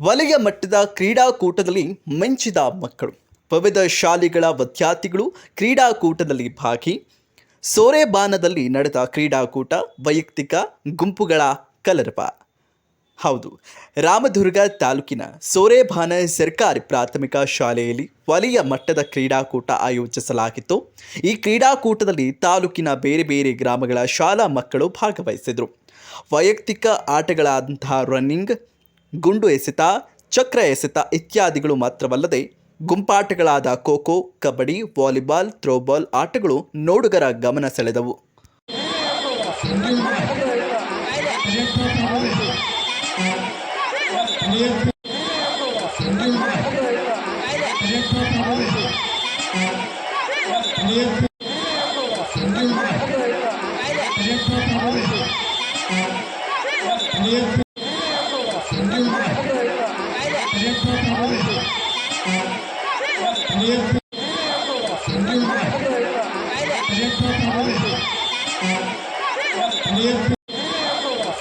ವಲಯ ಮಟ್ಟದ ಕ್ರೀಡಾಕೂಟದಲ್ಲಿ ಮಿಂಚಿದ ಮಕ್ಕಳು. ವಿವಿಧ ಶಾಲೆಗಳ ವಿದ್ಯಾರ್ಥಿಗಳು ಕ್ರೀಡಾಕೂಟದಲ್ಲಿ ಭಾಗಿ. ಸೋರೆಬಾನದಲ್ಲಿ ನಡೆದ ಕ್ರೀಡಾಕೂಟ ವೈಯಕ್ತಿಕ ಗುಂಪುಗಳ ಕಲರವ. ಹೌದು, ರಾಮದುರ್ಗ ತಾಲೂಕಿನ ಸೋರೆಬಾನ ಸರ್ಕಾರಿ ಪ್ರಾಥಮಿಕ ಶಾಲೆಯಲ್ಲಿ ವಲಯ ಮಟ್ಟದ ಕ್ರೀಡಾಕೂಟ ಆಯೋಜಿಸಲಾಗಿತ್ತು. ಈ ಕ್ರೀಡಾಕೂಟದಲ್ಲಿ ತಾಲೂಕಿನ ಬೇರೆ ಬೇರೆ ಗ್ರಾಮಗಳ ಶಾಲಾ ಮಕ್ಕಳು ಭಾಗವಹಿಸಿದರು. ವೈಯಕ್ತಿಕ ಆಟಗಳಾದಂತಹ ರನ್ನಿಂಗ್, ಗುಂಡು ಎಸೆತ, ಚಕ್ರ ಎಸೆತ ಇತ್ಯಾದಿಗಳು ಮಾತ್ರವಲ್ಲದೆ ಗುಂಪಾಟಗಳಾದ ಖೋ-ಖೋ, ಕಬಡ್ಡಿ, ವಾಲಿಬಾಲ್, ಥ್ರೋಬಾಲ್ ಆಟಗಳು ನೋಡುಗರ ಗಮನ ಸೆಳೆದವು.